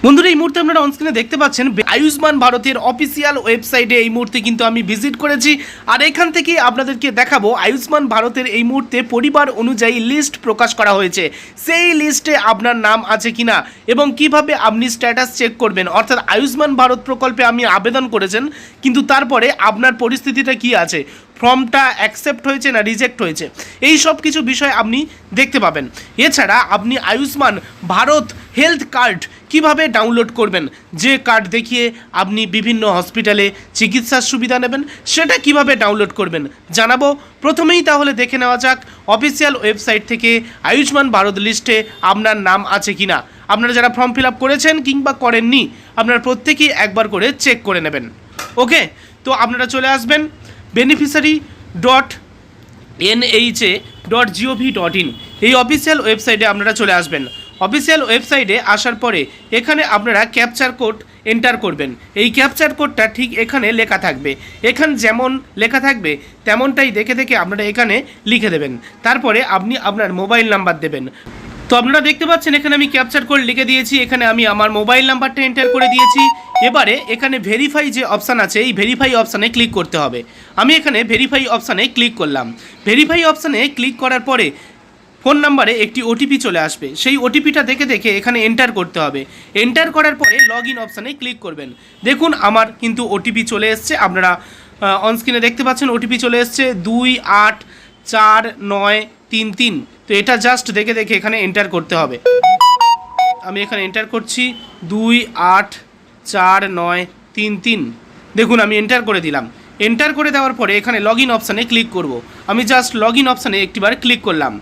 বন্ধুরা এই মুহূর্তে আপনারা অনস্ক্রিনে দেখতে পাচ্ছেন আয়ুষ্মান ভারতের অফিসিয়াল ওয়েবসাইটে এই মুহূর্তে কিন্তু আমি ভিজিট করেছি। আর এখান থেকে আপনাদেরকে দেখাবো আয়ুষ্মান ভারতের এই মুহূর্তে পরিবার অনুযায়ী লিস্ট প্রকাশ করা হয়েছে। সেই লিস্টে আপনার নাম আছে কিনা এবং কিভাবে আপনি স্ট্যাটাস চেক করবেন, অর্থাৎ আয়ুষ্মান ভারত প্রকল্পে আপনি আবেদন করেছেন কিন্তু তারপরে আপনার পরিস্থিতিটা কি আছে, ফর্মটা অ্যাকসেপ্ট হয়েছে না রিজেক্ট হয়েছে, এই সব কিছু বিষয় আপনি দেখতে পাবেন। এছাড়া আপনি আয়ুষ্মান ভারত হেলথ কার্ড কিভাবে ডাউনলোড করবেন, যে কার্ড দেখিয়ে আপনি বিভিন্ন হসপিটালে চিকিৎসার সুবিধা নেবেন, সেটা কিভাবে ডাউনলোড করবেন জানাবো। প্রথমেই তাহলে দেখে নেওয়া যাক অফিসিয়াল ওয়েবসাইট থেকে আয়ুষ্মান ভারত লিস্টে আপনার নাম আছে কিনা। আপনারা যারা ফর্ম ফিল আপ করেছেন কিংবা করেননি আপনারা প্রত্যেকেই একবার করে চেক করে নেবেন। ওকে, তো আপনারা চলে আসবেন beneficiary.nha.gov.in এই অফিসিয়াল ওয়েবসাইটে আপনারা চলে আসবেন। অফিসিয়াল ওয়েবসাইটে আসার পরে এখানে আপনারা ক্যাপচার কোড এন্টার করবেন। এই ক্যাপচার কোডটা ঠিক এখানে লেখা থাকবে, এখানে যেমন লেখা থাকবে তেমনটাই দেখে দেখে আপনারা এখানে লিখে দেবেন। তারপরে আপনি আপনার মোবাইল নাম্বার দেবেন। তো আপনারা দেখতে পাচ্ছেন এখানে আমি ক্যাপচার কোড লিখে দিয়েছি, এখানে আমি আমার মোবাইল নাম্বারটা এন্টার করে দিয়েছি। এবারে এখানে ভেরিফাই যে অপশান আছে এই ভেরিফাই অপশানে ক্লিক করতে হবে। আমি এখানে ভেরিফাই অপশানে ক্লিক করলাম। ভেরিফাই অপশানে ক্লিক করার পরে ফোন নাম্বারে একটি ওটিপি চলে আসবে, সেই ওটিপিটা দেখে দেখে এখানে এন্টার করতে হবে। এন্টার করার পরে লগ ইন অপশানে ক্লিক করবেন। দেখুন আমার কিন্তু ওটিপি চলে এসছে, আপনারা অনস্ক্রিনে দেখতে পাচ্ছেন ওটিপি চলে এসছে 284933। তো এটা জাস্ট দেখে দেখে এখানে এন্টার করতে হবে। আমি এখানে এন্টার করছি 284933। দেখুন আমি এন্টার করে দিলাম। এন্টার করে দেওয়ার পরে এখানে লগ ইন অপশানে ক্লিক করব। আমি জাস্ট লগ ইন অপশানে একটিবার ক্লিক করলাম।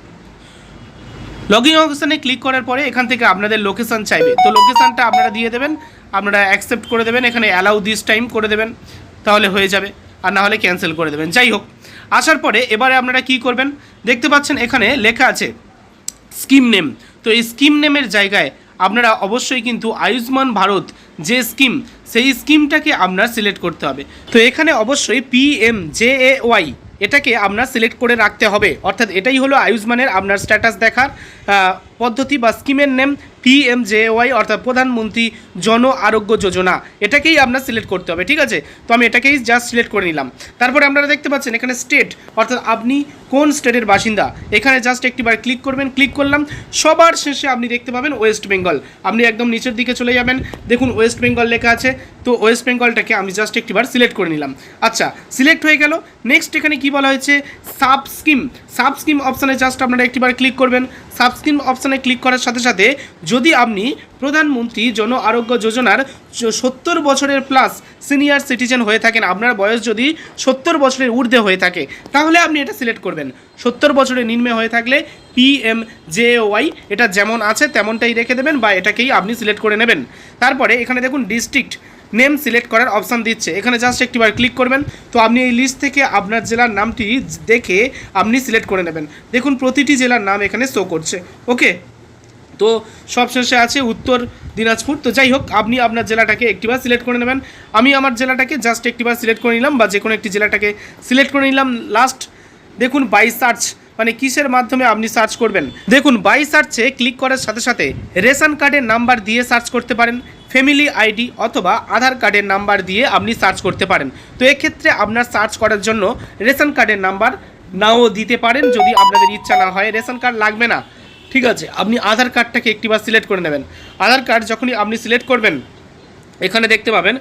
লগ ইন অপশানে ক্লিক করার পরে এখান থেকে আপনাদের লোকেশান চাইবে, তো লোকেশানটা আপনারা দিয়ে দেবেন, আপনারা অ্যাকসেপ্ট করে দেবেন, এখানে অ্যালাউ দিস টাইম করে দেবেন, তাহলে হয়ে যাবে, আর না হলে ক্যান্সেল করে দেবেন। যাই হোক, আসার পরে এবারে আপনারা কি করবেন, দেখতে পাচ্ছেন এখানে লেখা আছে স্কিম নেম। তো এই স্কিম নেমের জায়গায় আপনারা অবশ্যই কিন্তু আয়ুষ্মান ভারত যে স্কিম সেই স্কিমটাকে আপনার সিলেক্ট করতে হবে। তো এখানে অবশ্যই PMJAY এটাকে আপনার সিলেক্ট করে রাখতে হবে, অর্থাৎ এটাই হলো আয়ুষ্মানের আপনার স্ট্যাটাস দেখার পদ্ধতি বা স্কিমের নেম PMJAY, অর্থাৎ প্রধানমন্ত্রী জন আরোগ্য যোজনা, এটাকেই আপনার সিলেক্ট করতে হবে। ঠিক আছে, তো আমি এটাকেই জাস্ট সিলেক্ট করে নিলাম। তারপরে আপনারা দেখতে পাচ্ছেন এখানে স্টেট, অর্থাৎ আপনি কোন স্টেটের বাসিন্দা, এখানে জাস্ট একটিবার ক্লিক করবেন। ক্লিক করলাম, সবার শেষে আপনি দেখতে পাবেন ওয়েস্ট বেঙ্গল। আপনি একদম নিচের দিকে চলে যাবেন, দেখুন ওয়েস্ট বেঙ্গল লেখা আছে। তো ওয়েস্ট বেঙ্গলটাকে আমি জাস্ট একটিবার সিলেক্ট করে নিলাম। আচ্ছা, সিলেক্ট হয়ে গেল। নেক্সট এখানে কি বলা হয়েছে, সাব স্কিম অপশানে জাস্ট আপনারা একটিবার ক্লিক করবেন। সাব স্কিম অপশানে ক্লিক করার সাথে সাথে যদি আপনি প্রধানমন্ত্রী জন আরোগ্য যোজনার 70 বছরের প্লাস সিনিয়র সিটিজেন হয়ে থাকেন, আপনার বয়স যদি 70 বছরের ঊর্ধ্বে হয়ে থাকে তাহলে আপনি এটা সিলেক্ট করবেন। 70 বছরের নিম্নে হয়ে থাকলে PMJAY এটা যেমন আছে তেমনটাই রেখে দেবেন বা এটাকেই আপনি সিলেক্ট করে নেবেন। তারপরে এখানে দেখুন ডিস্ট্রিক্ট নেম সিলেক্ট করার অপশান দিচ্ছে, এখানে জাস্ট একটিবার ক্লিক করবেন। তো আপনি এই লিস্ট থেকে আপনার জেলার নামটি দেখে আপনি সিলেক্ট করে নেবেন। দেখুন প্রতিটি জেলার নাম এখানে শো করছে। ওকে, তো সবশেষে আছে উত্তর দিনাজপুর। তো যাই হোক, আপনি আপনার জেলাটাকে একটিবার সিলেক্ট করে নেবেন। আমি আমার জেলাটাকে জাস্ট একটিবার সিলেক্ট করে নিলাম, বা যে কোনো একটি জেলাটাকে সিলেক্ট করে নিলাম। লাস্ট দেখুন বাই সার্চ, মানে কিসের মাধ্যমে আপনি সার্চ করবেন। দেখুন বাই সার্চে ক্লিক করার সাথে সাথে রেশন কার্ডের নাম্বার দিয়ে সার্চ করতে পারেন, ফ্যামিলি আইডি অথবা আধার কার্ডের নাম্বার দিয়ে আপনি সার্চ করতে পারেন। তো এক্ষেত্রে আপনার সার্চ করার জন্য রেশন কার্ডের নাম্বার নাও দিতে পারেন, যদি আপনাদের ইচ্ছা না হয়, রেশন কার্ড লাগবে না। ঠিক আছে, আপনি আধার কার্ডটাকে একটিবার সিলেক্ট করে নেবেন। আধার কার্ড যখনই আপনি সিলেক্ট করবেন এখানে দেখতে পাবেন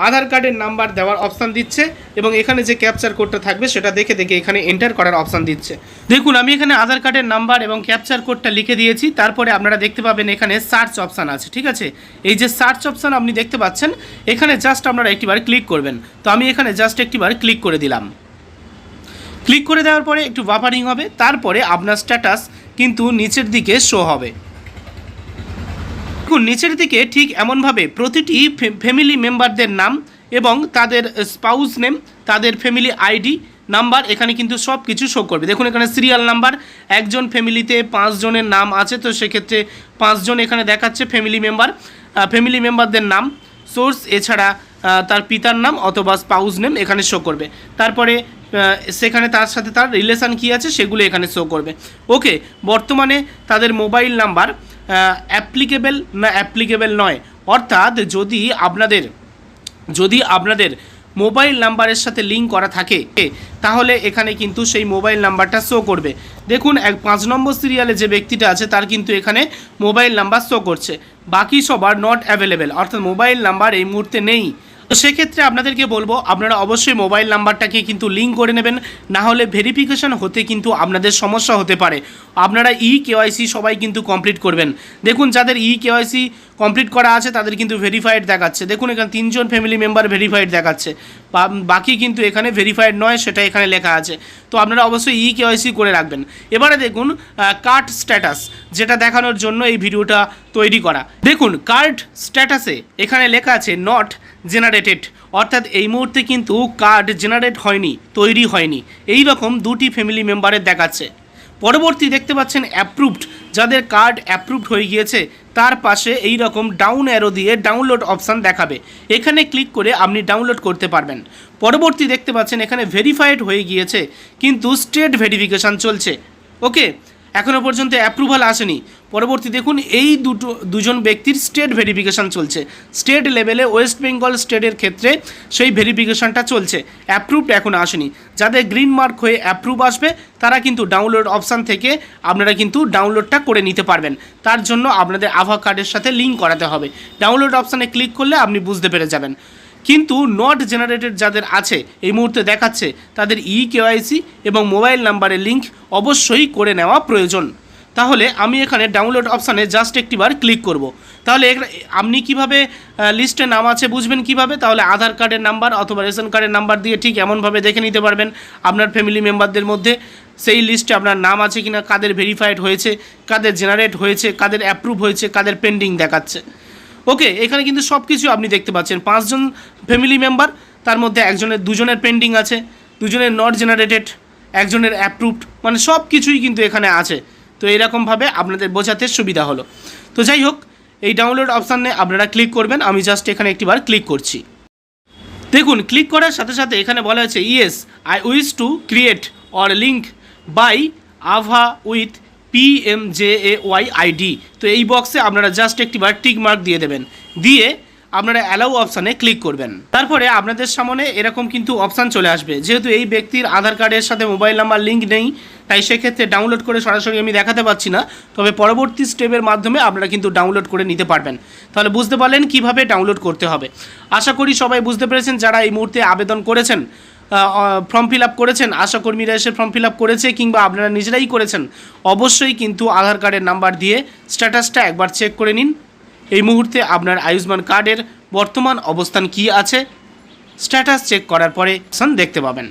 আধার কার্ডের নাম্বার দেওয়ার অপশান দিচ্ছে এবং এখানে যে ক্যাপচার কোডটা থাকবে সেটা দেখে দেখে এখানে এন্টার করার অপশান দিচ্ছে। দেখুন আমি এখানে আধার কার্ডের নাম্বার এবং ক্যাপচার কোডটা লিখে দিয়েছি। তারপরে আপনারা দেখতে পাবেন এখানে সার্চ অপশান আছে। ঠিক আছে, এই যে সার্চ অপশান আপনি দেখতে পাচ্ছেন এখানে জাস্ট আপনারা একটিবার ক্লিক করবেন। তো আমি এখানে জাস্ট একটিবার ক্লিক করে দিলাম। ক্লিক করে দেওয়ার পরে একটু বাফারিং হবে, তারপরে আপনার স্ট্যাটাস কিন্তু নিচের দিকে শো হবে। দেখুন নিচের দিকে ঠিক এমনভাবে প্রতিটি ফ্যামিলি মেম্বারদের নাম এবং তাদের স্পাউস নেম, তাদের ফ্যামিলি আইডি নাম্বার এখানে কিন্তু সব কিছু শো করবে। দেখুন এখানে সিরিয়াল নাম্বার, একজন ফ্যামিলিতে 5 জনের নাম আছে, তো সেক্ষেত্রে 5 জন এখানে দেখাচ্ছে ফ্যামিলি মেম্বারদের নাম, সোর্স, এছাড়া তার পিতার নাম অথবা স্পাউস নেম এখানে শো করবে। তারপরে সেখানে তার সাথে তার রিলেশান কী আছে সেগুলো এখানে শো করবে। ওকে, বর্তমানে তাদের মোবাইল নাম্বার অ্যাপ্লিকেবল না অ্যাপ্লিকেবল নয়, অর্থাৎ যদি আপনাদের মোবাইল নাম্বারের সাথে লিঙ্ক করা থাকে তাহলে এখানে কিন্তু সেই মোবাইল নাম্বারটা শো করবে। দেখুন 5 নম্বর সিরিয়ালে যে ব্যক্তিটা আছে তার কিন্তু এখানে মোবাইল নাম্বার শো করছে, বাকি সবার নট অ্যাভেলেবেল, অর্থাৎ মোবাইল নাম্বার এই মুহূর্তে নেই। তো সেক্ষেত্রে আপনাদেরকে বলবো আপনারা অবশ্যই মোবাইল নাম্বারটাকে কিন্তু লিঙ্ক করে নেবেন, না হলে ভেরিফিকেশন হতে কিন্তু আপনাদের সমস্যা হতে পারে। আপনারা কেওয়াইসি সবাই কিন্তু কমপ্লিট করবেন। দেখুন যাদের কেওয়াইসি কমপ্লিট করা আছে তাদের কিন্তু ভেরিফাইড দেখাচ্ছে। দেখুন এখানে 3 জন ফ্যামিলি মেম্বার ভেরিফাইড দেখাচ্ছে, বাকি কিন্তু এখানে ভেরিফাইড নয়, সেটা এখানে লেখা আছে। তো আপনারা অবশ্যই কেওয়াইসি করে রাখবেন। এবারে দেখুন কার্ড স্ট্যাটাস, যেটা দেখানোর জন্য এই ভিডিওটা তৈরি করা। দেখুন কার্ড স্ট্যাটাসে এখানে লেখা আছে নট জেনারেটেড, অর্থাৎ এই মুহূর্তে কিন্তু কার্ড জেনারেট হয়নি, তৈরি হয়নি, এই রকম 2টি ফ্যামিলি মেম্বারের দেখাচ্ছে। পরবর্তী দেখতে পাচ্ছেন অ্যাপ্রুভড, যাদের কার্ড অ্যাপ্রুভড হয়ে গিয়েছে তার পাশে এই রকম ডাউন অ্যারো দিয়ে ডাউনলোড অপশান দেখাবে, এখানে ক্লিক করে আপনি ডাউনলোড করতে পারবেন। পরবর্তী দেখতে পাচ্ছেন এখানে ভেরিফাইড হয়ে গিয়েছে কিন্তু স্টেট ভেরিফিকেশান চলছে। ওকে, এখনও পর্যন্ত অ্যাপ্রুভাল আসেনি। পরবর্তী দেখুন এই দুজন ব্যক্তির স্টেট ভেরিফিকেশান চলছে, স্টেট লেভেলে ওয়েস্ট বেঙ্গল স্টেটের ক্ষেত্রে সেই ভেরিফিকেশানটা চলছে, অ্যাপ্রুভড এখন আসেনি। যাদের গ্রিন মার্ক হয়ে অ্যাপ্রুভ আসবে তারা কিন্তু ডাউনলোড অপশান থেকে আপনারা কিন্তু ডাউনলোডটা করে নিতে পারবেন। তার জন্য আপনাদের আধার কার্ডের সাথে লিঙ্ক করাতে হবে। ডাউনলোড অপশানে ক্লিক করলে আপনি বুঝতে পেরে যাবেন। কিন্তু নট জেনারেটেড যাদের আছে এই মুহূর্তে দেখাচ্ছে তাদের কেওয়াইসি এবং মোবাইল নাম্বারের লিঙ্ক অবশ্যই করে নেওয়া প্রয়োজন। তাহলে আমি এখানে ডাউনলোড অপশানে জাস্ট একটিবার ক্লিক করব। তাহলে আপনি কিভাবে লিস্টে নাম আছে বুঝবেন কিভাবে? তাহলে আধার কার্ডের নাম্বার অথবা রেশন কার্ডের নাম্বার দিয়ে ঠিক এমনভাবে দেখে নিতে পারবেন আপনার ফ্যামিলি মেম্বারদের মধ্যে সেই লিস্টে আপনার নাম আছে কিনা, কাদের ভেরিফাইড হয়েছে, কাদের জেনারেট হয়েছে, কাদের অ্যাপ্রুভ হয়েছে, কাদের পেন্ডিং দেখাচ্ছে। ওকে, এখানে কিন্তু সব কিছু আপনি দেখতে পাচ্ছেন। 5 জন ফ্যামিলি মেম্বার, তার মধ্যে দুজনের পেন্ডিং আছে, দুজনের নট জেনারেটেড, একজনের অ্যাপ্রুভড, মানে সব কিছুই কিন্তু এখানে আছে। তো এরকমভাবে আপনাদের বোঝাতে সুবিধা হলো। তো যাই হোক, এই ডাউনলোড অপশানে আপনারা ক্লিক করবেন। আমি জাস্ট এখানে একটিবার ক্লিক করছি। দেখুন ক্লিক করার সাথে সাথে এখানে বলা হয়েছে yes I wish to create or link by আভা উইথ PMJAYID। তো এই বক্সে আপনারা জাস্ট একটিবার টিক মার্ক দিয়ে দেবেন, দিয়ে আপনারা অ্যালাউ অপশানে ক্লিক করবেন। তারপরে আপনাদের সামনে এরকম কিন্তু অপশান চলে আসবে। যেহেতু এই ব্যক্তির আধার কার্ডের সাথে মোবাইল নাম্বার লিঙ্ক নেই, তাই সেক্ষেত্রে ডাউনলোড করে সরাসরি আমি দেখাতে পাচ্ছি না, তবে পরবর্তী স্টেপের মাধ্যমে আপনারা কিন্তু ডাউনলোড করে নিতে পারবেন। তাহলে বুঝতে পারলেন কিভাবে ডাউনলোড করতে হবে। আশা করি সবাই বুঝতে পেরেছেন। যারা এই মুহূর্তে আবেদন করেছেন, ফর্ম ফিল আপ করেছেন, আশাকর্মীরা এসে ফর্ম ফিল আপ করেছে কিংবা আপনারা নিজেরাই করেছেন, অবশ্যই কিন্তু আধার কার্ডের নাম্বার দিয়ে স্ট্যাটাসটা একবার চেক করে নিন। এই মুহূর্তে আপনার আয়ুষ্মান কার্ডের বর্তমান অবস্থান কী আছে স্ট্যাটাস চেক করার পরে দেখতে পাবেন।